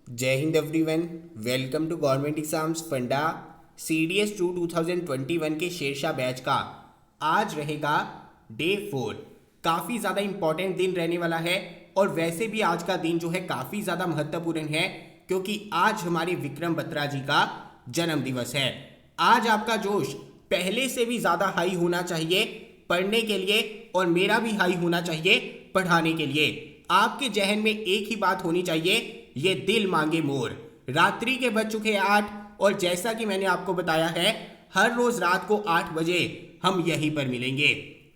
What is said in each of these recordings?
जय Hind everyone. Welcome to government exams funda CDS 2 2021 के Sher Shah batch का आज रहेगा डे 4। काफ़ी ज़्यादा इम्पॉर्टेंट दिन रहने वाला है और वैसे भी आज का दिन जो है काफ़ी ज़्यादा महत्वपूर्ण है क्योंकि आज हमारे विक्रम बत्रा जी का जन्म दिवस है। आज आपका जोश पहले से भी ज़्यादा हाई होना चाहिए पढ़ने के लिए और मेरा भी हाई होना चाहिए पढ़ाने के लिए। आपके जहन में एक ही बात होनी चाहिए, ये दिल मांगे मोर। रात्रि के बज चुके 8 और जैसा कि मैंने आपको बताया है हर रोज रात को 8 बजे हम यहीं पर मिलेंगे।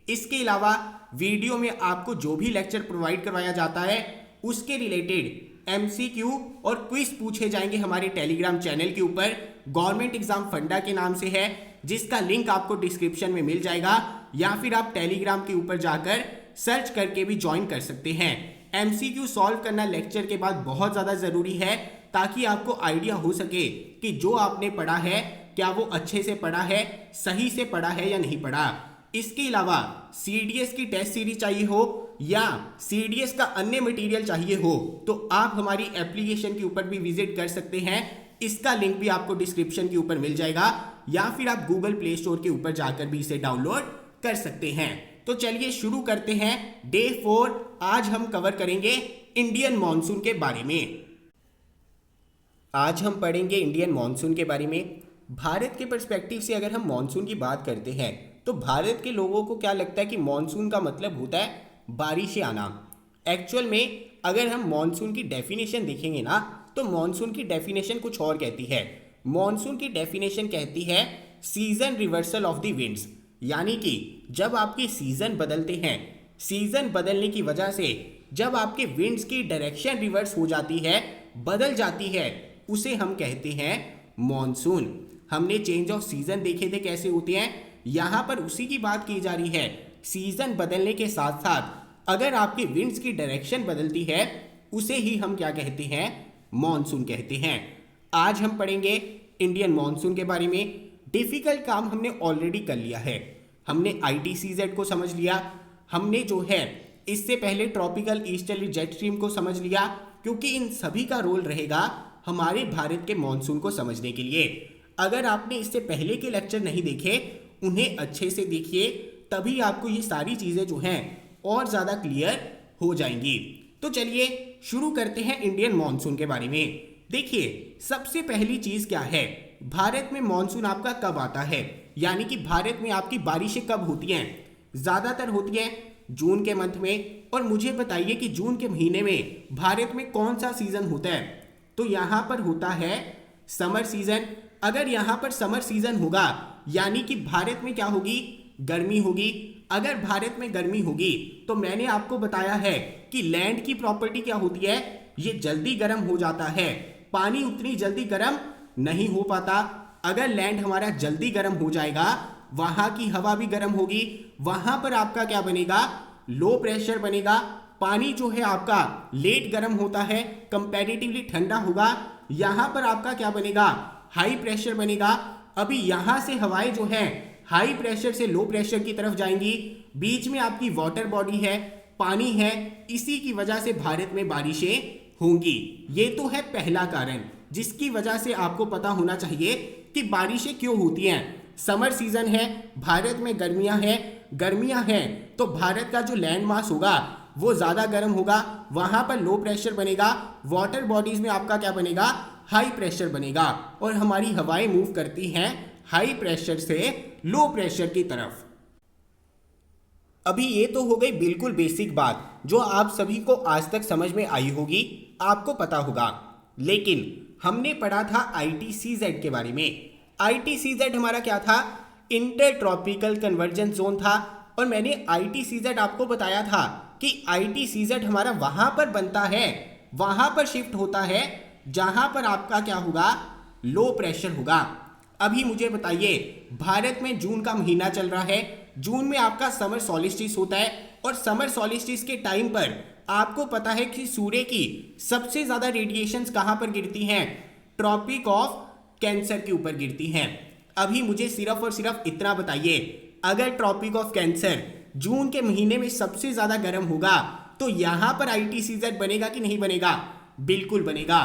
इसके अलावा वीडियो में आपको जो भी लेक्चर प्रोवाइड करवाया जाता है उसके रिलेटेड MCQ और क्विज पूछे जाएंगे हमारे टेलीग्राम चैनल के ऊपर। गवर्नमेंट एग्जाम फंडा के नाम से है, जिसका लिंक आपको डिस्क्रिप्शन में मिल जाएगा या फिर आप टेलीग्राम के ऊपर जाकर सर्च करके भी ज्वाइन कर सकते हैं। MCQ सॉल्व करना लेक्चर के बाद बहुत ज़्यादा ज़रूरी है ताकि आपको आइडिया हो सके कि जो आपने पढ़ा है क्या वो अच्छे से पढ़ा है, सही से पढ़ा है या नहीं पढ़ा। इसके अलावा CDS की टेस्ट सीरीज चाहिए हो या CDS का अन्य मटेरियल चाहिए हो तो आप हमारी एप्लीकेशन के ऊपर भी विजिट कर सकते हैं। इसका लिंक भी आपको डिस्क्रिप्शन के ऊपर मिल जाएगा या फिर आप गूगल प्ले स्टोर के ऊपर जाकर भी इसे डाउनलोड कर सकते हैं। तो चलिए शुरू करते हैं डे 4। आज हम कवर करेंगे इंडियन मॉनसून के बारे में। आज हम पढ़ेंगे इंडियन मॉनसून के बारे में। भारत के पर्सपेक्टिव से अगर हम मॉनसून की बात करते हैं तो भारत के लोगों को क्या लगता है कि मॉनसून का मतलब होता है बारिशें आना। एक्चुअल में अगर हम मॉनसून की डेफिनेशन देखेंगे ना तो मॉनसून की डेफिनेशन कुछ और कहती है। मॉनसून की डेफिनेशन कहती है season reversal of the winds, यानी कि जब आपके सीजन बदलते हैं, सीजन बदलने की वजह से जब आपके विंड्स की डायरेक्शन रिवर्स हो जाती है, बदल जाती है, उसे हम कहते हैं मॉनसून। हमने चेंज ऑफ सीजन देखे थे कैसे होते हैं, यहाँ पर उसी की बात की जा रही है। सीजन बदलने के साथ साथ अगर आपके विंड्स की डायरेक्शन बदलती है उसे ही हम क्या कहते हैं, मॉनसून कहते हैं। आज हम पढ़ेंगे इंडियन मॉनसून के बारे में। डिफिकल्ट काम हमने ऑलरेडी कर लिया है। हमने ITCZ को समझ लिया, हमने जो है इससे पहले ट्रॉपिकल ईस्टर्ली जेट स्ट्रीम को समझ लिया, क्योंकि इन सभी का रोल रहेगा हमारे भारत के मॉनसून को समझने के लिए। अगर आपने इससे पहले के लेक्चर नहीं देखे उन्हें अच्छे से देखिए, तभी आपको ये सारी चीज़ें जो हैं और ज़्यादा क्लियर हो जाएंगी। तो चलिए शुरू करते हैं इंडियन मॉनसून के बारे में। देखिए सबसे पहली चीज़ क्या है, भारत में मॉनसून आपका कब आता है, यानी कि भारत में आपकी बारिशें कब होती हैं। ज़्यादातर होती हैं जून के मंथ में। और मुझे बताइए कि जून के महीने में भारत में कौन सा सीजन होता है, तो यहाँ पर होता है समर सीजन। अगर यहाँ पर समर सीजन होगा यानी कि भारत में क्या होगी, गर्मी होगी। अगर भारत में गर्मी होगी तो मैंने आपको बताया है कि लैंड की प्रॉपर्टी क्या होती है, ये जल्दी गर्म हो जाता है। पानी उतनी जल्दी गर्म नहीं हो पाता। अगर लैंड हमारा जल्दी गर्म हो जाएगा, वहां की हवा भी गर्म होगी, वहां पर आपका क्या बनेगा, लो प्रेशर बनेगा। पानी जो है आपका लेट गर्म होता है, कंपैरेटिवली ठंडा होगा। यहां पर आपका क्या बनेगा, हाई प्रेशर बनेगा। अभी यहां से हवाएं जो है हाई प्रेशर से लो प्रेशर की तरफ जाएंगी। बीच में आपकी वाटर बॉडी है, पानी है, इसी की वजह से भारत में बारिशें होंगी। ये तो है पहला कारण जिसकी वजह से आपको पता होना चाहिए कि बारिशें क्यों होती हैं। समर सीजन है, भारत में गर्मियां हैं तो भारत का जो लैंड मास होगा वो ज़्यादा गर्म होगा, वहां पर लो प्रेशर बनेगा। वाटर बॉडीज में आपका क्या बनेगा, हाई प्रेशर बनेगा। और हमारी हवाएं मूव करती हैं हाई प्रेशर से लो प्रेशर की तरफ। अभी ये तो हो गई बिल्कुल बेसिक बात जो आप सभी को आज तक समझ में आई होगी, आपको पता होगा। लेकिन हमने पढ़ा था ITCZ के बारे में। ITCZ हमारा क्या था, इंटर ट्रॉपिकल कन्वर्जेंस जोन था। और मैंने ITCZ आपको बताया था कि ITCZ हमारा वहां पर बनता है, वहां पर शिफ्ट होता है जहां पर आपका क्या होगा, लो प्रेशर होगा। अभी मुझे बताइए, भारत में जून का महीना चल रहा है, जून में आपका समर सॉलिस्टिस होता है और समर सॉलिस्टिस के टाइम पर आपको पता है कि सूर्य की सबसे ज्यादा रेडिएशंस कहां पर गिरती हैं, ट्रॉपिक ऑफ कैंसर के ऊपर गिरती हैं। अभी मुझे सिर्फ और सिर्फ इतना बताइए, अगर ट्रॉपिक ऑफ कैंसर जून के महीने में सबसे ज्यादा गर्म होगा तो यहां पर ITCZ बनेगा कि नहीं बनेगा, बिल्कुल बनेगा।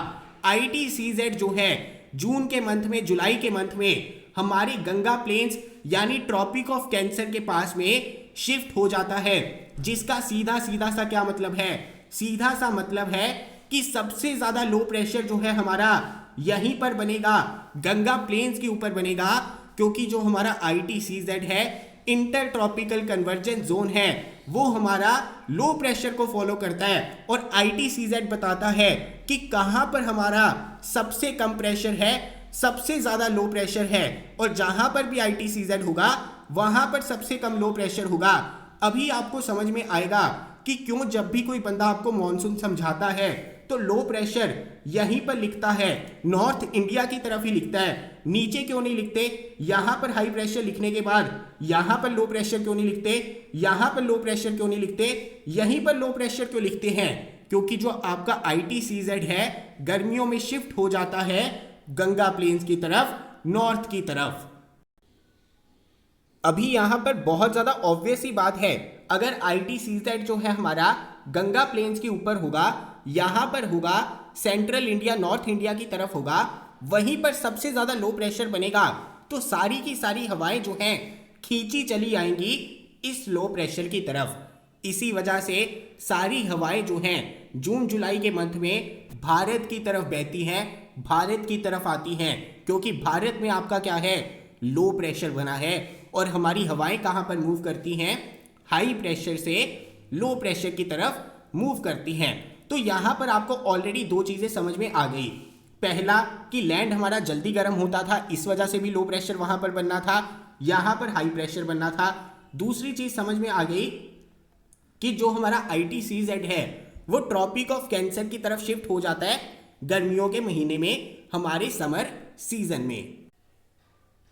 ITCZ जो है जून के मंथ में, जुलाई के मंथ में हमारी गंगा प्लेन्स यानी ट्रॉपिक ऑफ कैंसर के पास में शिफ्ट हो जाता है, जिसका सीधा सीधा सा क्या मतलब है, सीधा सा मतलब है कि सबसे ज्यादा लो प्रेशर जो है हमारा यहीं पर बनेगा, गंगा प्लेन्स के ऊपर बनेगा, क्योंकि जो हमारा ITCZ है इंटर ट्रॉपिकल कन्वर्जेंस जोन है वो हमारा लो प्रेशर को फॉलो करता है, और ITCZ बताता है कि कहां पर हमारा सबसे कम प्रेशर है, सबसे ज्यादा लो प्रेशर है, और जहां पर भी ITCZ होगा वहां पर सबसे कम लो प्रेशर होगा। अभी आपको समझ में आएगा कि क्यों जब भी कोई बंदा आपको मॉनसून समझाता है तो लो प्रेशर यहीं पर लिखता है, नॉर्थ इंडिया की तरफ ही लिखता है, नीचे क्यों नहीं लिखते, यहां पर हाई प्रेशर लिखने के बाद यहां पर लो प्रेशर क्यों नहीं लिखते, यहां पर लो प्रेशर क्यों नहीं लिखते, यहीं पर लो प्रेशर क्यों लिखते हैं, क्योंकि जो आपका ITCZ है गर्मियों में शिफ्ट हो जाता है गंगा प्लेन्स की तरफ, नॉर्थ की तरफ। अभी यहां पर बहुत ज्यादा ऑब्वियस ही बात है, अगर ITCZ जो है हमारा गंगा प्लेन्स के ऊपर होगा, यहां पर होगा सेंट्रल इंडिया, नॉर्थ इंडिया की तरफ होगा, वहीं पर सबसे ज्यादा लो प्रेशर बनेगा, तो सारी की सारी हवाएं जो हैं खींची चली आएंगी इस लो प्रेशर की तरफ। इसी वजह से सारी हवाएं जो हैं जून जुलाई के मंथ में भारत की तरफ बहती हैं, भारत की तरफ आती हैं, क्योंकि भारत में आपका क्या है, लो प्रेशर बना है, और हमारी हवाएं कहां पर मूव करती हैं, हाई प्रेशर से लो प्रेशर की तरफ मूव करती हैं। तो यहां पर आपको ऑलरेडी दो चीजें समझ में आ गई, पहला कि लैंड हमारा जल्दी गर्म होता था, इस वजह से भी लो प्रेशर वहां पर बनना था, यहां पर हाई प्रेशर बनना था। दूसरी चीज समझ में आ गई कि जो हमारा ITCZ है वो ट्रॉपिक ऑफ कैंसर की तरफ शिफ्ट हो जाता है गर्मियों के महीने में, हमारे समर सीजन में।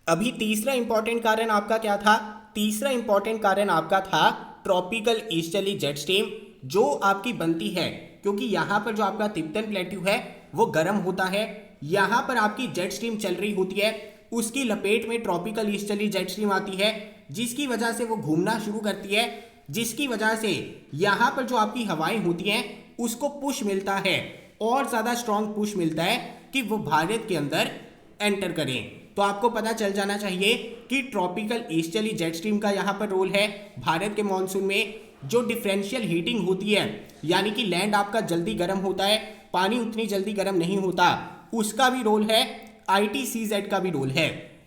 अभी तीसरा इंपॉर्टेंट कारण आपका क्या था, तीसरा इंपॉर्टेंट कारण आपका था ट्रॉपिकल ईस्टर्ली जेट स्ट्रीम जो आपकी बनती है, क्योंकि यहां पर जो आपका तिब्बतन प्लेट्यू है वो गर्म होता है, यहां पर आपकी जेट स्ट्रीम चल रही होती है, उसकी लपेट में ट्रॉपिकल ईस्टर्ली जेट स्ट्रीम आती है, जिसकी वजह से वो घूमना शुरू करती है, जिसकी वजह से यहां पर जो आपकी हवाएं होती हैं उसको पुश मिलता है, और ज्यादा स्ट्रॉन्ग पुश मिलता है कि वो भारत के अंदर एंटर करें। तो आपको पता चल जाना चाहिए कि ट्रॉपिकल ईस्टर्ली जेट स्ट्रीम का यहां पर रोल है भारत के मॉनसून में। जो डिफरेंशियल हीटिंग होती है, यानी कि लैंड आपका जल्दी गर्म होता है, पानी उतनी जल्दी गर्म नहीं होता, उसका भी रोल है, ITCZ का भी रोल है।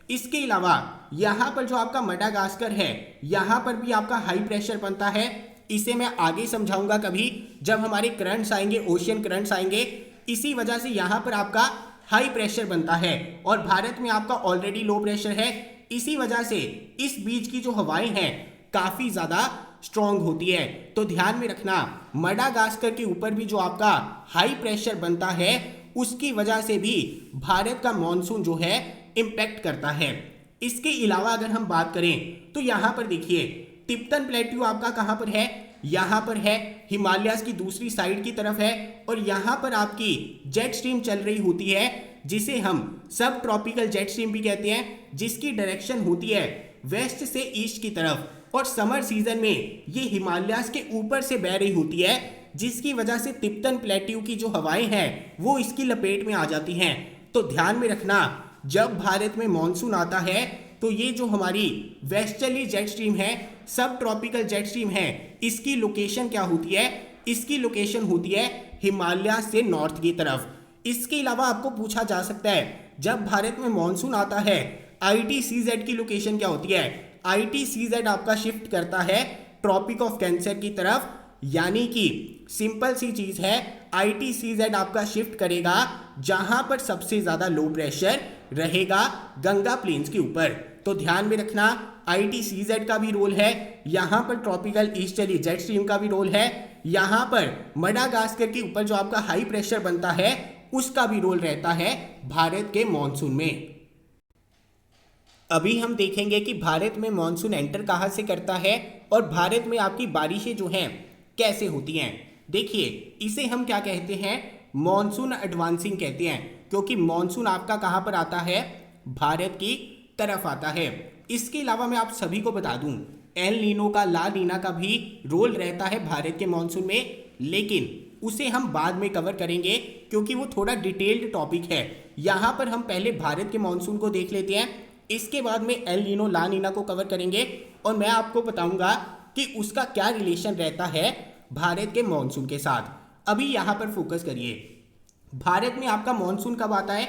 इसके अलावा यहां पर जो आपका मडागास्कर है, यहां पर भी आपका हाई प्रेशर बनता है, इसे मैं आगे समझाऊंगा कभी जब हमारे करंट्स आएंगे, ओशियन करंट्स आएंगे। इसी वजह से यहां पर आपका हाई प्रेशर बनता है, और भारत में आपका ऑलरेडी लो प्रेशर है, इसी वजह से इस बीच की जो हवाएं हैं काफी ज्यादा स्ट्रॉन्ग होती है। तो ध्यान में रखना, मडागास्कर के ऊपर भी जो आपका हाई प्रेशर बनता है उसकी वजह से भी भारत का मॉनसून जो है इंपैक्ट करता है। इसके अलावा अगर हम बात करें तो यहां पर देखिए तिब्बतन प्लेट्यू आपका कहां पर है, यहां पर है, हिमालयाज की दूसरी साइड की तरफ है, और यहां पर आपकी जेट स्ट्रीम चल रही होती है जिसे हम सब ट्रॉपिकल जेट स्ट्रीम भी कहते हैं, जिसकी डायरेक्शन होती है वेस्ट से ईस्ट की तरफ, और समर सीजन में ये हिमालयाज के ऊपर से बह रही होती है, जिसकी वजह से तिब्बतन प्लेट्यू की जो हवाएं हैं वो इसकी लपेट में आ जाती हैं। तो ध्यान में रखना, जब भारत में मॉनसून आता है तो ये जो हमारी वेस्टर्ली जेट स्ट्रीम है, सब ट्रॉपिकल जेट स्ट्रीम है, इसकी लोकेशन क्या होती है, इसकी लोकेशन होती है हिमालय से नॉर्थ की तरफ। इसके अलावा आपको पूछा जा सकता है जब भारत में मॉनसून आता है ITCZ की लोकेशन क्या होती है, ITCZ आपका शिफ्ट करता है ट्रॉपिक ऑफ कैंसर की तरफ, यानी कि सिंपल सी चीज है, ITCZ आपका शिफ्ट करेगा जहां पर सबसे ज्यादा लो प्रेशर रहेगा गंगा प्लेन्स के ऊपर। तो ध्यान में रखना, ITCZ का भी रोल है, यहां पर ट्रॉपिकल ईस्टर्ली जेट स्ट्रीम का भी रोल है, यहां पर मडागास्कर के ऊपर जो आपका हाई प्रेशर बनता है उसका भी रोल रहता है भारत के मॉनसून में। अभी हम देखेंगे कि भारत में मॉनसून एंटर कहां से करता है और भारत में आपकी बारिशें जो हैं कैसे होती हैं। देखिए, इसे हम क्या कहते हैं, मॉनसून एडवांसिंग कहते हैं, क्योंकि मॉनसून आपका कहां पर आता है, भारत की तरफ आता है। इसके अलावा मैं आप सभी को बता दूं, एल नीनो का, ला नीना का भी रोल रहता है भारत के मॉनसून में, लेकिन उसे हम बाद में कवर करेंगे क्योंकि वो थोड़ा डिटेल्ड टॉपिक है। यहाँ पर हम पहले भारत के मानसून को देख लेते हैं, इसके बाद में एल नीनो ला नीना को कवर करेंगे और मैं आपको बताऊंगा कि उसका क्या रिलेशन रहता है भारत के मानसून के साथ। अभी यहाँ पर फोकस करिए, भारत में आपका मानसून कब आता है?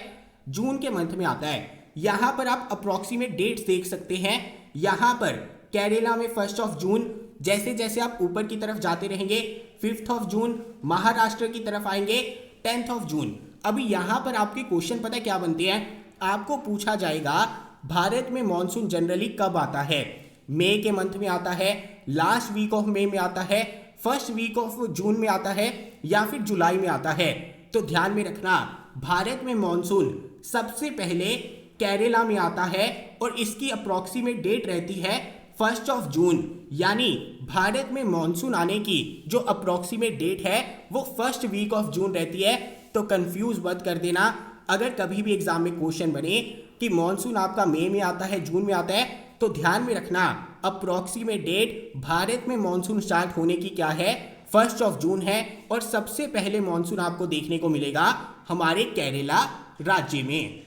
जून के मंथ में आता है। यहाँ पर आप अप्रॉक्सीमेट डेट्स देख सकते हैं। यहाँ पर केरला में 1 जून, जैसे जैसे आप ऊपर की तरफ जाते रहेंगे 5 जून, महाराष्ट्र की तरफ आएंगे 10 जून। अभी यहाँ पर आपके क्वेश्चन पता है क्या बनते हैं? आपको पूछा जाएगा भारत में मानसून जनरली कब आता है? मई के मंथ में आता है, लास्ट वीक ऑफ मई में आता है, फर्स्ट वीक ऑफ जून में आता है या फिर जुलाई में आता है। तो ध्यान में रखना, भारत में मानसून सबसे पहले केरला में आता है और इसकी अप्रॉक्सीमेट डेट रहती है 1 जून। यानी भारत में मानसून आने की जो अप्रॉक्सीमेट डेट है वो 1 वीक ऑफ जून रहती है। तो कंफ्यूज मत कर देना, अगर कभी भी एग्जाम में क्वेश्चन बने कि मानसून आपका मई में आता है, जून में आता है, तो ध्यान में रखना अप्रॉक्सीमेट डेट भारत में मानसून स्टार्ट होने की क्या है? 1 जून है। और सबसे पहले मानसून आपको देखने को मिलेगा हमारे केरला राज्य में।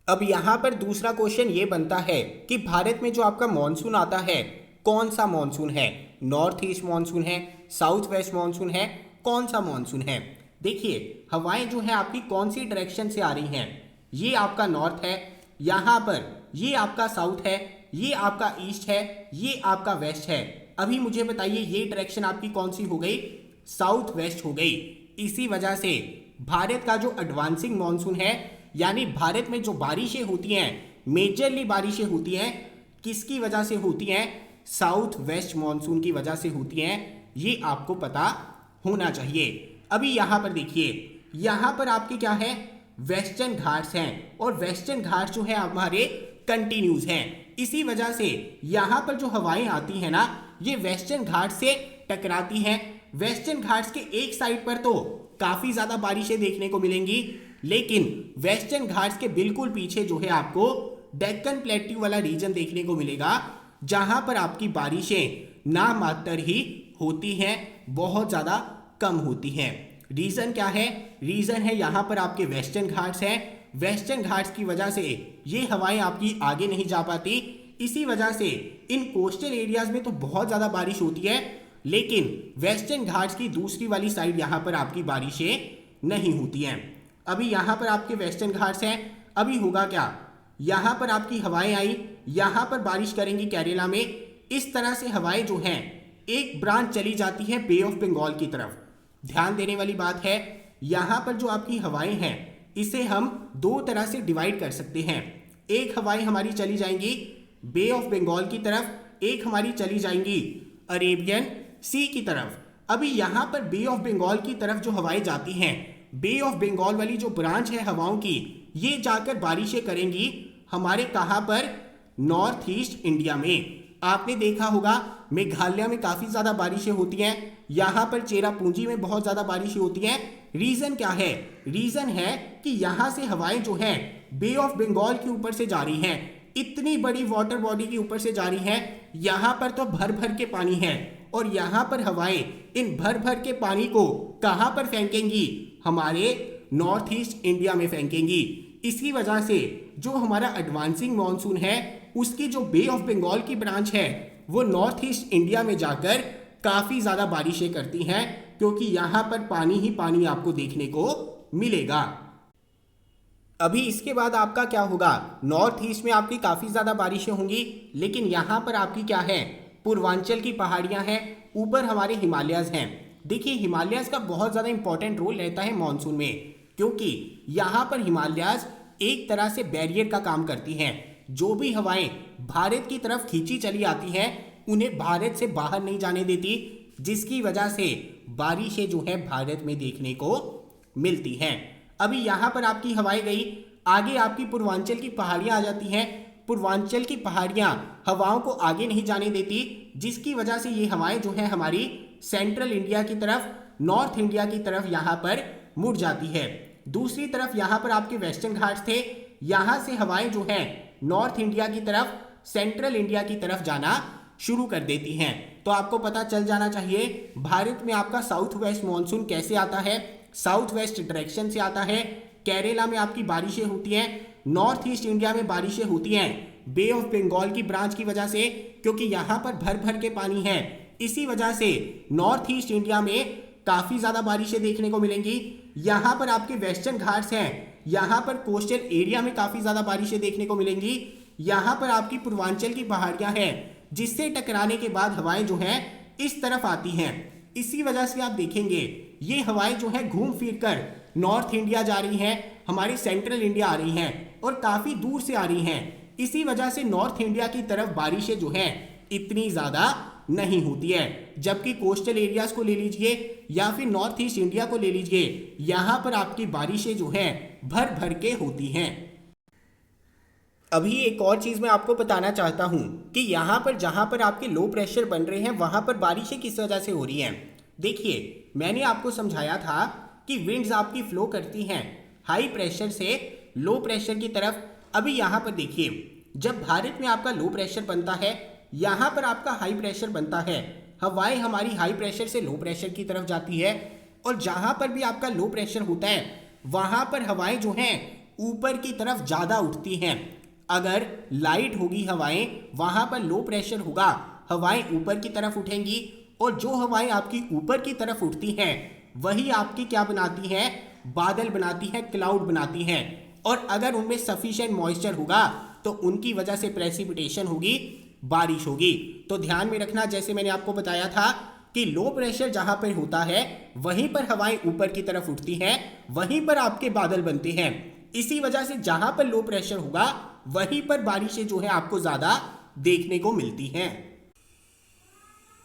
अब यहां पर दूसरा क्वेश्चन ये बनता है कि भारत में जो आपका मानसून आता है कौन सा मानसून है? नॉर्थ ईस्ट मानसून है, साउथ वेस्ट मानसून है, कौन सा मानसून है? देखिए हवाएं जो है आपकी कौन सी डायरेक्शन से आ रही हैं? ये आपका नॉर्थ है, यहाँ पर ये आपका साउथ है, ये आपका ईस्ट है, ये आपका वेस्ट है। अभी मुझे बताइए ये डायरेक्शन आपकी कौन सी हो गई? साउथ वेस्ट हो गई। इसी वजह से भारत का जो एडवांसिंग मानसून है, यानी भारत में जो बारिशें होती हैं, मेजरली बारिशें होती हैं, किसकी वजह से होती हैं? साउथ वेस्ट मानसून की वजह से होती हैं। ये आपको पता होना चाहिए। अभी यहाँ पर देखिए, यहाँ पर आपके क्या है? वेस्टर्न घाट्स हैं और वेस्टर्न घाट्स जो है हमारे कंटिन्यूज हैं। इसी वजह से यहाँ पर जो हवाएं आती हैं ना, ये वेस्टर्न घाट से टकराती हैं। वेस्टर्न घाट्स के एक साइड पर तो काफी ज्यादा बारिशें देखने को मिलेंगी, लेकिन वेस्टर्न घाट्स के बिल्कुल पीछे जो है आपको डेक्कन प्लेट्यू वाला रीजन देखने को मिलेगा, जहां पर आपकी बारिशें नामात्र ही होती हैं, बहुत ज्यादा कम होती हैं। रीजन क्या है? रीजन है यहाँ पर आपके वेस्टर्न घाट्स हैं। वेस्टर्न घाट्स की वजह से ये हवाएं आपकी आगे नहीं जा पाती। इसी वजह से इन कोस्टल एरियाज में तो बहुत ज़्यादा बारिश होती है, लेकिन वेस्टर्न घाट्स की दूसरी वाली साइड यहाँ पर आपकी बारिशें नहीं होती हैं। अभी यहाँ पर आपके वेस्टर्न घाट्स हैं। अभी होगा क्या? यहाँ पर आपकी हवाएं आई, यहाँ पर बारिश करेंगी केरला में। इस तरह से हवाएं जो हैं एक ब्रांच चली जाती है बे ऑफ बंगाल की तरफ। ध्यान देने वाली बात है, यहाँ पर जो आपकी हवाएं हैं इसे हम दो तरह से डिवाइड कर सकते हैं। एक हवाएं हमारी चली जाएंगी बे ऑफ बंगाल की तरफ, एक हमारी चली जाएंगी अरेबियन सी की तरफ। अभी यहाँ पर बे ऑफ बंगाल की तरफ जो हवाएं जाती हैं, बे ऑफ बंगाल वाली जो ब्रांच है हवाओं की, ये जाकर बारिशें करेंगी हमारे कहाँ पर? नॉर्थ ईस्ट इंडिया में। आपने देखा होगा मेघालय में काफी ज्यादा बारिशें होती हैं, यहाँ पर चेरापूंजी में बहुत ज्यादा बारिशें होती हैं। रीजन क्या है? रीजन है कि यहाँ से हवाएं जो हैं बे ऑफ बंगाल के ऊपर से जा रही हैं, इतनी बड़ी वाटर बॉडी के ऊपर से जा रही हैं। यहाँ पर तो भर भर के पानी है और यहाँ पर हवाएं इन भर भर के पानी को कहाँ पर फेंकेंगी? हमारे नॉर्थ ईस्ट इंडिया में फेंकेंगी। इसी वजह से जो हमारा एडवांसिंग मानसून है उसकी जो बे ऑफ बंगाल की ब्रांच है वो नॉर्थ ईस्ट इंडिया में जाकर काफी ज्यादा बारिशें करती हैं, क्योंकि यहां पर पानी ही पानी आपको देखने को मिलेगा। अभी इसके बाद आपका क्या होगा? नॉर्थ ईस्ट में आपकी काफी ज्यादा बारिशें होंगी, लेकिन यहां पर आपकी क्या है? पूर्वांचल की पहाड़ियां हैं, ऊपर हमारे हिमालयस हैं। देखिए हिमालयस का बहुत ज्यादा इंपॉर्टेंट रोल रहता है मानसून में, क्योंकि यहां पर हिमालयस एक तरह से बैरियर का काम करती हैं। जो भी हवाएं भारत की तरफ खींची चली आती हैं उन्हें भारत से बाहर नहीं जाने देती, जिसकी वजह से बारिशें जो है भारत में देखने को मिलती हैं। अभी यहाँ पर आपकी हवाएं गई, आगे आपकी पूर्वांचल की पहाड़ियाँ आ जाती हैं। पूर्वांचल की पहाड़ियाँ हवाओं को आगे नहीं जाने देती, जिसकी वजह से ये हवाएं जो है हमारी सेंट्रल इंडिया की तरफ, नॉर्थ इंडिया की तरफ यहाँ पर मुड़ जाती है। दूसरी तरफ यहाँ पर आपके वेस्टर्न घाट्स थे, यहाँ से हवाएं जो हैं नॉर्थ इंडिया की तरफ, सेंट्रल इंडिया की तरफ जाना शुरू कर देती हैं। तो आपको पता चल जाना चाहिए भारत में आपका साउथ वेस्ट मानसून कैसे आता है, साउथ वेस्ट डायरेक्शन से आता है। केरला में आपकी बारिशें होती हैं, नॉर्थ ईस्ट इंडिया में बारिशें होती हैं बे ऑफ बंगाल की ब्रांच की वजह से, क्योंकि यहाँ पर भर भर के पानी है। इसी वजह से नॉर्थ ईस्ट इंडिया में काफी ज्यादा बारिशें देखने को मिलेंगी। यहाँ पर आपके वेस्टर्न घाट्स हैं, यहाँ पर कोस्टल एरिया में काफी ज्यादा बारिशें देखने को मिलेंगी। यहाँ पर आपकी पूर्वांचल की पहाड़ियां हैं, जिससे टकराने के बाद हवाएं जो हैं इस तरफ आती हैं। इसी वजह से आप देखेंगे ये हवाएं जो है घूम फिर कर नॉर्थ इंडिया जा रही हैं, हमारी सेंट्रल इंडिया आ रही हैं और काफी दूर से आ रही हैं। इसी वजह से नॉर्थ इंडिया की तरफ बारिशें जो हैं इतनी ज्यादा नहीं होती है, जबकि कोस्टल एरियाज को ले लीजिए या फिर नॉर्थ ईस्ट इंडिया को ले लीजिए, यहां पर आपकी बारिशें जो हैं भर भर के होती हैं। अभी एक और चीज मैं आपको बताना चाहता हूं कि यहां पर जहां पर आपके लो प्रेशर बन रहे हैं वहां पर बारिशें किस वजह से हो रही हैं। देखिए मैंने आपको समझाया था कि विंड्स आपकी फ्लो करती हैं हाई प्रेशर से लो प्रेशर की तरफ। अभी यहां पर देखिए जब भारत में आपका लो प्रेशर बनता है, यहां पर आपका हाई प्रेशर बनता है, हवाएं हमारी हाई प्रेशर से लो प्रेशर की तरफ जाती है, और जहां पर भी आपका लो प्रेशर होता है वहां पर हवाएं जो हैं ऊपर की तरफ ज्यादा उठती हैं। अगर लाइट होगी हवाएं, वहां पर लो प्रेशर होगा, हवाएं ऊपर की तरफ उठेंगी, और जो हवाएं आपकी ऊपर की तरफ उठती हैं वही आपकी क्या बनाती हैं, बादल बनाती हैं, क्लाउड बनाती हैं। और अगर उनमें सफिशिएंट मॉइस्चर होगा तो उनकी वजह से प्रेसिपिटेशन होगी, बारिश होगी। तो ध्यान में रखना, जैसे मैंने आपको बताया था कि लो प्रेशर जहां पर होता है वहीं पर हवाएं ऊपर की तरफ उठती हैं, वहीं पर आपके बादल बनते हैं। इसी वजह से जहां पर लो प्रेशर होगा वहीं पर बारिशें जो है आपको ज्यादा देखने को मिलती हैं।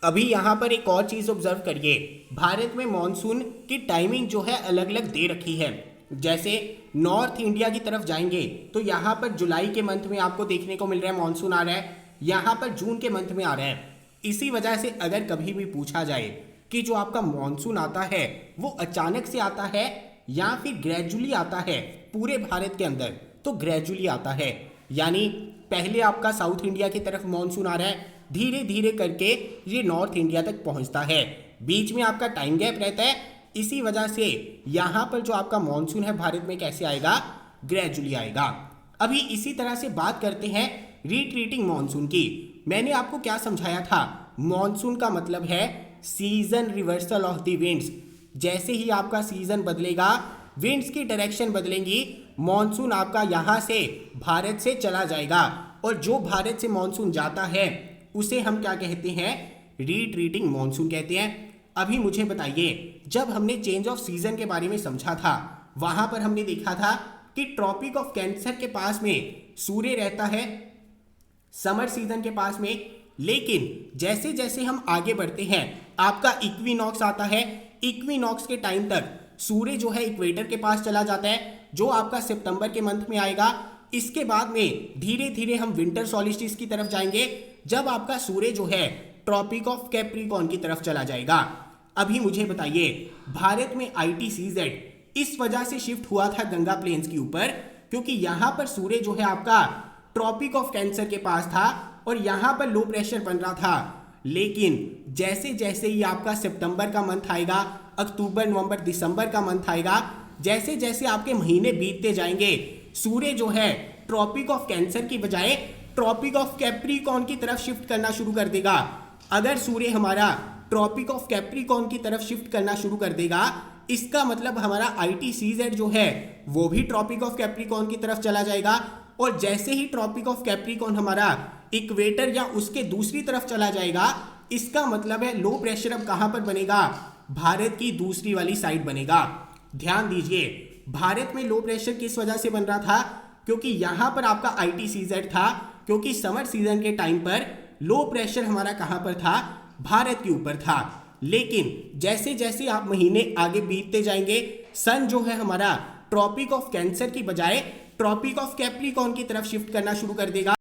अभी यहां पर एक और चीज ऑब्जर्व करिए, भारत में मॉनसून की टाइमिंग जो है अलग अलग दे रखी है। जैसे नॉर्थ इंडिया की तरफ जाएंगे तो यहाँ पर जुलाई के मंथ में आपको देखने को मिल रहा है मॉनसून आ रहा है, यहाँ पर जून के मंथ में आ रहा है। इसी वजह से अगर कभी भी पूछा जाए कि जो आपका मॉनसून आता है वो अचानक से आता है या फिर ग्रेजुअली आता है पूरे भारत के अंदर, तो ग्रेजुअली आता है, यानी पहले आपका साउथ इंडिया की तरफ मॉनसून आ रहा है, धीरे धीरे करके ये नॉर्थ इंडिया तक पहुंचता है, बीच में आपका टाइम गैप रहता है। इसी वजह से यहाँ पर जो आपका मॉनसून है भारत में कैसे आएगा, ग्रेजुअली आएगा। अभी इसी तरह से बात करते हैं रिट्रीटिंग मॉनसून की। मैंने आपको क्या समझाया था, मॉनसून का मतलब है season reversal of the winds. जैसे ही आपका सीजन बदलेगा, विंड्स की डायरेक्शन बदलेंगी, मॉनसून आपका यहाँ से भारत से चला जाएगा, और जो भारत से मॉनसून जाता है उसे हम क्या कहते हैं, रिट्रीटिंग मॉनसून कहते हैं। अभी मुझे बताइए, जब हमने चेंज ऑफ सीजन के बारे में समझा था वहां पर हमने देखा था कि ट्रॉपिक ऑफ कैंसर के पास में सूर्य रहता है समर सीजन के पास में, लेकिन जैसे जैसे हम आगे बढ़ते हैं आपका इक्विनॉक्स आता है, इक्विनॉक्स के टाइम तक सूर्य जो है इक्वेटर के पास चला जाता है, जो आपका सितंबर के मंथ में आएगा। इसके बाद में धीरे धीरे हम विंटर सॉलिस्टिस की तरफ जाएंगे, जब आपका सूर्य जो है ट्रॉपिक ऑफ कैप्रिकॉर्न की तरफ चला जाएगा। अभी मुझे बताइए, भारत में ITCZ इस वजह से शिफ्ट हुआ था गंगा प्लेन्स के ऊपर, क्योंकि यहां पर सूर्य जो है आपका ट्रॉपिक ऑफ कैंसर के पास था और यहां पर लो प्रेशर बन रहा था। लेकिन जैसे जैसे ही आपका सितंबर का मंथ आएगा, अक्टूबर नवंबर दिसंबर का मंथ आएगा, जैसे जैसे आपके महीने बीतते जाएंगे, सूर्य जो है ट्रॉपिक ऑफ कैंसर की बजाय ट्रॉपिक ऑफ कैप्रिकॉर्न की तरफ शिफ्ट करना शुरू कर देगा। अगर सूर्य हमारा ट्रॉपिक ऑफ कैप्रिकॉर्न की तरफ शिफ्ट करना शुरू कर देगा, इसका मतलब हमारा ITCZ जो है वो भी ट्रॉपिक ऑफ कैप्रिकॉर्न की तरफ चला जाएगा। और जैसे ही ट्रॉपिक ऑफ कैप्रिकॉर्न हमारा इक्वेटर या उसके दूसरी तरफ चला जाएगा, इसका मतलब है लो प्रेशर अब कहां पर बनेगा, भारत की दूसरी वाली साइड बनेगा। ध्यान दीजिए, भारत में लो प्रेशर किस वजह से बन रहा था, क्योंकि यहां पर आपका ITCZ था, क्योंकि समर सीजन के टाइम पर लो प्रेशर हमारा कहां पर था, भारत के ऊपर था। लेकिन जैसे जैसे आप महीने आगे बीतते जाएंगे, सन जो है हमारा ट्रॉपिक ऑफ कैंसर की बजाय ट्रॉपिक ऑफ कैप्रिकॉर्न की तरफ शिफ्ट करना शुरू कर देगा।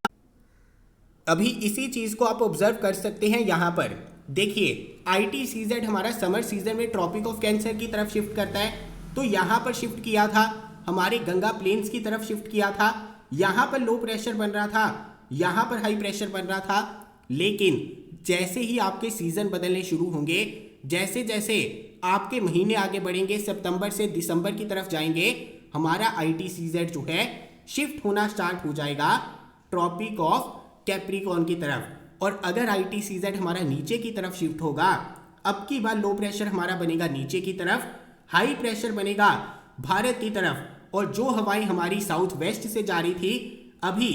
अभी इसी चीज को आप ऑब्जर्व कर सकते हैं, यहां पर देखिए ITCZ हमारा समर सीजन में ट्रॉपिक ऑफ कैंसर की तरफ शिफ्ट करता है, तो यहां पर शिफ्ट किया था, हमारे गंगा प्लेन्स की तरफ शिफ्ट किया था, यहां पर लो प्रेशर बन रहा था, यहां पर हाई प्रेशर बन रहा था। लेकिन जैसे ही आपके सीजन बदलने शुरू होंगे, जैसे जैसे आपके महीने आगे बढ़ेंगे, सितंबर से दिसंबर की तरफ जाएंगे, हमारा ITCZ जो है शिफ्ट होना स्टार्ट हो जाएगा ट्रॉपिक ऑफ कैप्रिकॉर्न की तरफ। और अगर ITCZ हमारा नीचे की तरफ शिफ्ट होगा, अब की बार लो प्रेशर हमारा बनेगा नीचे की तरफ, हाई प्रेशर बनेगा भारत की तरफ, और जो हवाएं हमारी साउथ वेस्ट से जा रही थी, अभी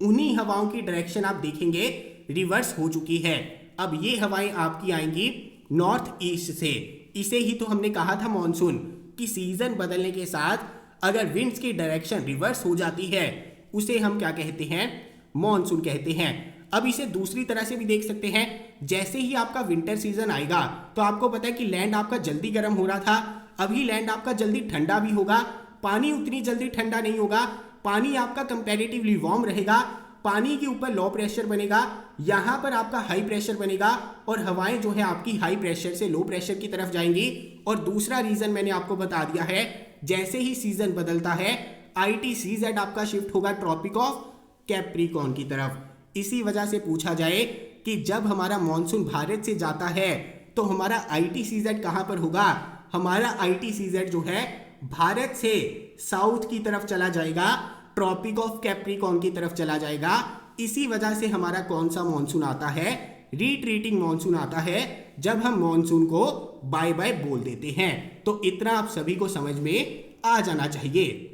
उन्हीं हवाओं की डायरेक्शन आप देखेंगे रिवर्स हो चुकी है। अब ये हवाएं आपकी आएंगी नॉर्थ ईस्ट से। इसे ही तो हमने कहा था मॉनसून कि सीजन बदलने के साथ अगर विंड्स की डायरेक्शन रिवर्स हो जाती है, उसे हम क्या कहते हैं, मॉनसून कहते हैं। अब इसे दूसरी तरह से भी देख सकते हैं। जैसे ही आपका विंटर सीजन आएगा तो आपको पता है कि लैंड आपका जल्दी गर्म हो रहा था, अभी लैंड आपका जल्दी ठंडा भी होगा। पानी उतनी जल्दी ठंडा नहीं होगा, पानी आपका कंपैरेटिवली वार्म रहेगा, पानी के ऊपर लो प्रेशर बनेगा, यहाँ पर आपका हाई प्रेशर बनेगा, और हवाएं जो है आपकी हाई प्रेशर से लो प्रेशर की तरफ जाएंगी। और दूसरा रीजन मैंने आपको बता दिया है, जैसे ही सीजन बदलता है ITCZ आपका शिफ्ट होगा ट्रॉपिक ऑफ कैप्रिकॉर्न की तरफ। इसी वजह से पूछा जाए कि जब हमारा मॉनसून भारत से जाता है तो हमारा ITCZ कहां पर होगा, हमारा ITCZ जो है भारत से साउथ की तरफ चला जाएगा, ट्रॉपिक ऑफ कैप्रिकॉर्न की तरफ चला जाएगा। इसी वजह से हमारा कौन सा मॉनसून आता है, रिट्रीटिंग मॉनसून आता है, जब हम मॉनसून को बाय बाय बोल देते हैं। तो इतना आप सभी को समझ में आ जाना चाहिए।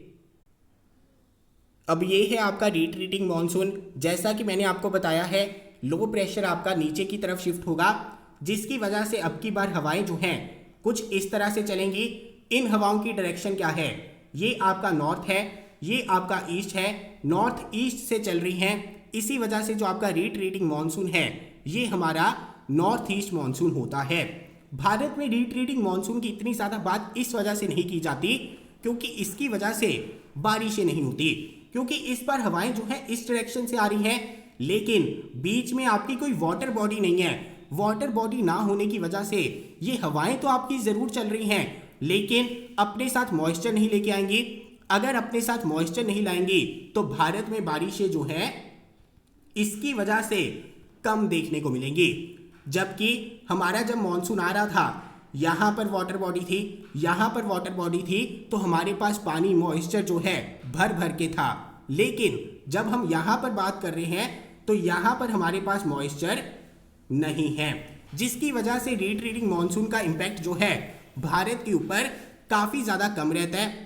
अब ये है आपका रिट्रीटिंग मॉनसून। जैसा कि मैंने आपको बताया है, लो प्रेशर आपका नीचे की तरफ शिफ्ट होगा, जिसकी वजह से अब की बार हवाएं जो हैं कुछ इस तरह से चलेंगी। इन हवाओं की डायरेक्शन क्या है, ये आपका नॉर्थ है, ये आपका ईस्ट है, नॉर्थ ईस्ट से चल रही हैं। इसी वजह से जो आपका रिट्रीटिंग मॉनसून है, ये हमारा नॉर्थ ईस्ट मॉनसून होता है। भारत में रिट्रीटिंग मॉनसून की इतनी ज़्यादा बात इस वजह से नहीं की जाती क्योंकि इसकी वजह से बारिशें नहीं होती, क्योंकि इस बार हवाएं जो है इस डायरेक्शन से आ रही हैं, लेकिन बीच में आपकी कोई वाटर बॉडी नहीं है। वाटर बॉडी ना होने की वजह से ये हवाएं तो आपकी ज़रूर चल रही हैं, लेकिन अपने साथ मॉइस्चर नहीं लेके आएंगी। अगर अपने साथ मॉइस्चर नहीं लाएंगी तो भारत में बारिशें जो है इसकी वजह से कम देखने को मिलेंगी। जबकि हमारा जब मॉनसून आ रहा था, यहाँ पर वाटर बॉडी थी, यहाँ पर वाटर बॉडी थी, तो हमारे पास पानी मॉइस्चर जो है भर भर के था। लेकिन जब हम यहाँ पर बात कर रहे हैं तो यहाँ पर हमारे पास मॉइस्चर नहीं है, जिसकी वजह से रिट्रीटिंग मॉनसून का इम्पैक्ट जो है भारत के ऊपर काफ़ी ज़्यादा कम रहता है।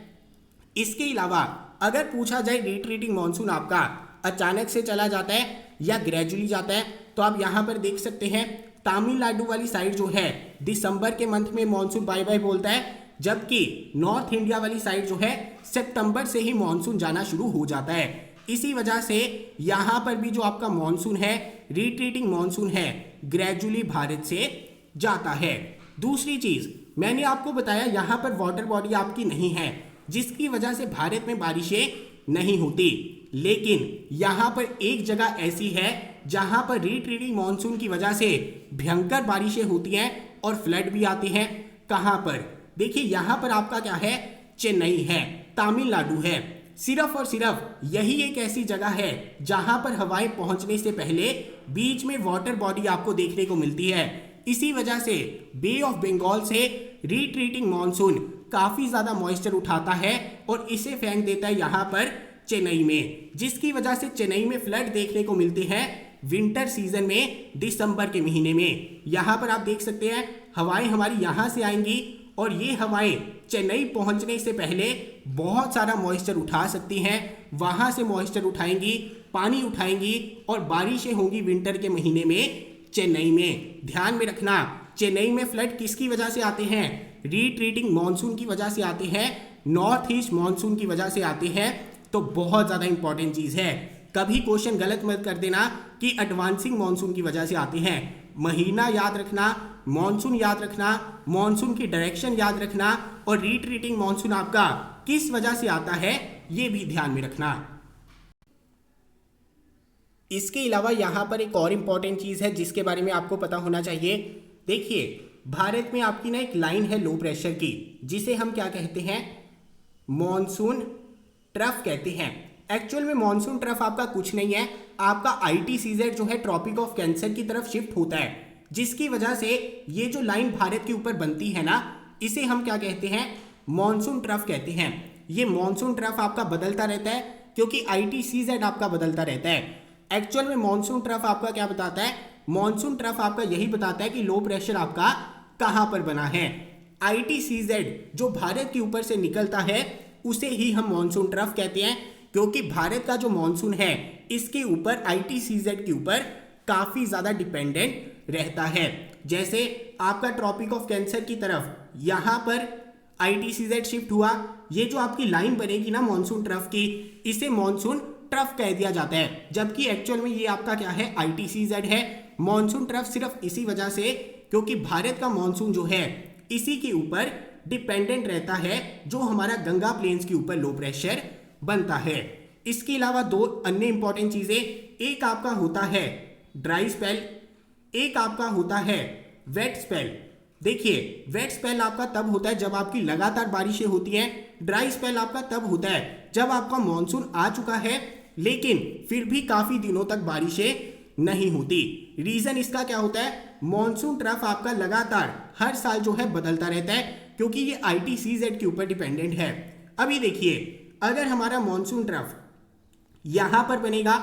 इसके अलावा अगर पूछा जाए रिट्रीटिंग मॉनसून आपका अचानक से चला जाता है या ग्रेजुअली जाता है, तो आप यहाँ पर देख सकते हैं तमिलनाडु वाली साइड जो है दिसंबर के मंथ में मॉनसून बाय बाय बोलता है, जबकि नॉर्थ इंडिया वाली साइड जो है सितंबर से ही मॉनसून जाना शुरू हो जाता है। इसी वजह से यहाँ पर भी जो आपका मॉनसून है, रिट्रीटिंग मॉनसून है, ग्रेजुअली भारत से जाता है। दूसरी चीज़ मैंने आपको बताया, यहाँ पर वाटर बॉडी आपकी नहीं है, जिसकी वजह से भारत में बारिशें नहीं होती। लेकिन यहाँ पर एक जगह ऐसी है जहाँ पर रिट्रीटिंग मॉनसून की वजह से भयंकर बारिशें होती हैं और फ्लड भी आते हैं। कहाँ पर, देखिए यहाँ पर आपका क्या है, चेन्नई है, तमिलनाडु है। सिर्फ और सिर्फ यही एक ऐसी जगह है जहाँ पर हवाएं पहुँचने से पहले बीच में वाटर बॉडी आपको देखने को मिलती है। इसी वजह से बे ऑफ बंगाल से रिट्रीटिंग मॉनसून काफ़ी ज़्यादा मॉइस्चर उठाता है और इसे फेंक देता है यहाँ पर चेन्नई में, जिसकी वजह से चेन्नई में फ्लड देखने को मिलते हैं विंटर सीजन में दिसंबर के महीने में। यहाँ पर आप देख सकते हैं हवाएं हमारी यहाँ से आएंगी और ये हवाएं चेन्नई पहुँचने से पहले बहुत सारा मॉइस्चर उठा सकती हैं, वहाँ से मॉइस्चर उठाएंगी, पानी उठाएंगी और बारिशें होंगी विंटर के महीने में चेन्नई में। ध्यान में रखना, चेन्नई में फ्लड किसकी वजह से आते हैं, रिट्रीटिंग मॉनसून की वजह से आते हैं, नॉर्थ ईस्ट मॉनसून की वजह से आते हैं। तो बहुत ज़्यादा इंपॉर्टेंट चीज़ है, कभी क्वेश्चन गलत मत कर देना कि एडवांसिंग मॉनसून की वजह से आते हैं। महीना याद रखना, मॉनसून याद रखना, मॉनसून की डायरेक्शन याद रखना और रिट्रीटिंग मॉनसून आपका किस वजह से आता है ये भी ध्यान में रखना। इसके अलावा यहाँ पर एक और इम्पॉर्टेंट चीज़ है जिसके बारे में आपको पता होना चाहिए। देखिए भारत में आपकी ना एक लाइन है लो प्रेशर की, जिसे हम क्या कहते हैं, मॉनसून ट्रफ कहते हैं। एक्चुअल में मॉनसून ट्रफ आपका कुछ नहीं है, आपका ITCZ जो है ट्रॉपिक ऑफ कैंसर की तरफ शिफ्ट होता है, जिसकी वजह से ये जो लाइन भारत के ऊपर बनती है ना, इसे हम क्या कहते हैं, मॉनसून ट्रफ कहते हैं। ये मॉनसून ट्रफ आपका बदलता रहता है क्योंकि ITCZ आपका बदलता रहता है। एक्चुअल में मॉनसून ट्रफ आपका क्या बताता है, मॉनसून ट्रफ आपका यही बताता है कि लो प्रेशर आपका कहां पर बना है। ITCZ जो भारत के ऊपर से निकलता है उसे ही हम मॉनसून ट्रफ कहते हैं, क्योंकि भारत का जो मॉनसून है इसके ऊपर ITCZ के ऊपर काफी ज्यादा डिपेंडेंट रहता है। जैसे आपका ट्रॉपिक ऑफ कैंसर की तरफ यहां पर ITCZ शिफ्ट हुआ, ये जो आपकी लाइन बनेगी ना मॉनसून ट्रफ की, इसे मॉनसून ट्रफ कह दिया जाता है, जबकि एक्चुअल में ये आपका क्या है, ITCZ है। मॉनसून ट्रफ सिर्फ इसी वजह से क्योंकि भारत का मॉनसून जो है इसी के ऊपर डिपेंडेंट रहता है, जो हमारा गंगा प्लेन्स के ऊपर लो प्रेशर बनता है। इसके अलावा दो अन्य इंपॉर्टेंट चीजें, एक आपका होता है ड्राई स्पेल, एक आपका होता है वेट स्पेल। देखिए, वेट स्पेल आपका तब होता है जब आपकी लगातार बारिशें होती हैं, ड्राई स्पेल आपका तब होता है जब आपका मॉनसून आ चुका है लेकिन फिर भी काफी दिनों तक बारिशें नहीं होती। रीजन इसका क्या होता है, मॉनसून ट्रफ आपका लगातार हर साल जो है बदलता रहता है क्योंकि ये ITCZ के ऊपर डिपेंडेंट है। अभी देखिए, अगर हमारा मॉनसून ट्रफ यहां पर बनेगा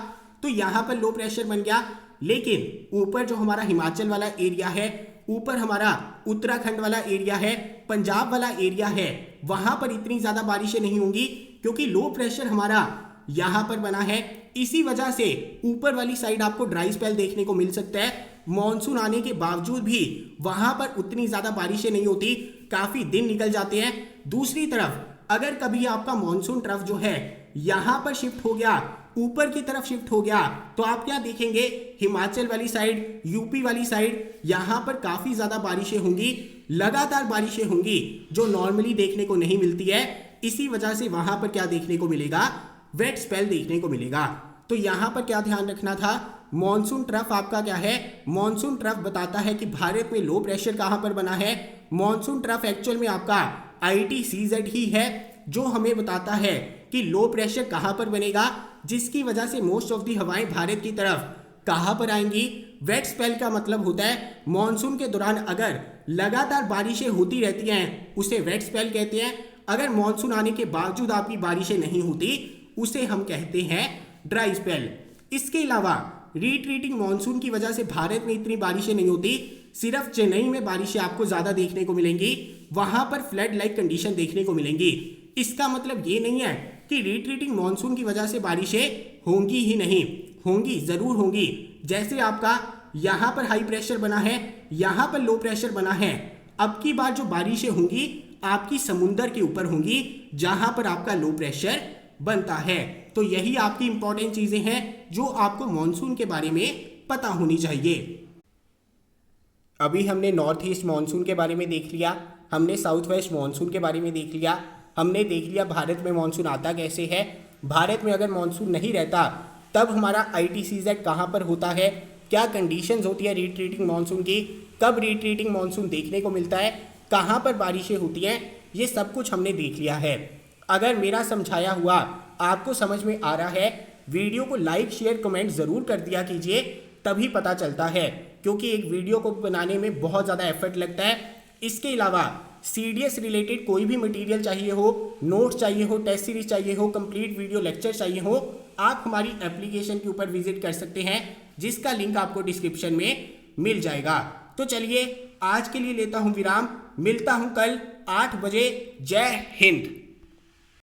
तो यहां पर लो प्रेशर बन गया, लेकिन ऊपर जो हमारा हिमाचल वाला एरिया है, ऊपर हमारा उत्तराखंड वाला एरिया है, पंजाब वाला एरिया है, वहां पर इतनी ज्यादा बारिशें नहीं होंगी क्योंकि लो प्रेशर हमारा यहां पर बना है। इसी वजह से ऊपर वाली साइड आपको ड्राई स्पेल देखने को मिल सकता है। मॉनसून आने के बावजूद भी वहां पर उतनी ज्यादा बारिशें नहीं होती, काफी दिन निकल जाते हैं। दूसरी तरफ अगर कभी आपका मॉनसून ट्रफ जो है यहां पर शिफ्ट हो गया, ऊपर की तरफ शिफ्ट हो गया, तो आप क्या देखेंगे, हिमाचल वाली साइड, यूपी वाली साइड, यहां पर काफी ज्यादा बारिशें होंगी, लगातार बारिशें होंगी जो नॉर्मली देखने को नहीं मिलती है। इसी वजह से वहां पर क्या देखने को मिलेगा, वेट स्पेल देखने को मिलेगा। तो यहां पर क्या ध्यान रखना था, मॉनसून ट्रफ आपका क्या है, मॉनसून ट्रफ बताता है कि भारत में लो प्रेशर कहां पर बना है। मॉनसून ट्रफ एक्चुअल में आपका ITCZ ही है जो हमें बताता है कि लो प्रेशर कहां पर बनेगा, जिसकी वजह से मोस्ट ऑफ दी हवाएं भारत की तरफ कहां पर आएंगी। वेट स्पेल का मतलब होता है मॉनसून के दौरान अगर लगातार बारिशें होती रहती हैं उसे वेट स्पेल कहते हैं। अगर मॉनसून आने के बावजूद आपकी बारिशें नहीं होती उसे हम कहते हैं ड्राई स्पेल। इसके अलावा रिट्रीटिंग मॉनसून की वजह से भारत में इतनी बारिशें नहीं होती, सिर्फ चेन्नई में बारिशें आपको ज्यादा देखने को मिलेंगी, वहां पर फ्लड लाइक कंडीशन देखने को मिलेंगी। इसका मतलब ये नहीं है कि रिट्रीटिंग मॉनसून की वजह से बारिशें होंगी ही नहीं, होंगी, जरूर होंगी। जैसे आपका यहां पर हाई प्रेशर बना है, यहां पर लो प्रेशर बना है, अब की बार जो बारिशें होंगी आपकी समुंदर के ऊपर होंगी जहां पर आपका लो प्रेशर बनता है। तो यही आपकी इंपॉर्टेंट चीजें हैं जो आपको मॉनसून के बारे में पता होनी चाहिए। अभी हमने नॉर्थ ईस्ट मॉनसून के बारे में देख लिया, हमने साउथ वेस्ट मॉनसून के बारे में देख लिया, हमने देख लिया भारत में मॉनसून आता कैसे है, भारत में अगर मॉनसून नहीं रहता तब हमारा ITCZ कहाँ पर होता है, क्या कंडीशंस होती है रिट्रीटिंग मॉनसून की, कब रिट्रीटिंग मॉनसून देखने को मिलता है, कहाँ पर बारिशें होती हैं, ये सब कुछ हमने देख लिया है। अगर मेरा समझाया हुआ आपको समझ में आ रहा है, वीडियो को लाइक शेयर कमेंट ज़रूर कर दिया कीजिए, तभी पता चलता है, क्योंकि एक वीडियो को बनाने में बहुत ज़्यादा एफर्ट लगता है। इसके अलावा CDS रिलेटेड कोई भी मटेरियल चाहिए हो, नोट्स चाहिए हो, टेस्ट सीरीज चाहिए हो, कंप्लीट वीडियो लेक्चर चाहिए हो, आप हमारी एप्लीकेशन के ऊपर विजिट कर सकते हैं, जिसका लिंक आपको डिस्क्रिप्शन में मिल जाएगा। तो चलिए आज के लिए लेता हूं विराम, मिलता हूं कल 8 बजे। जय हिंद।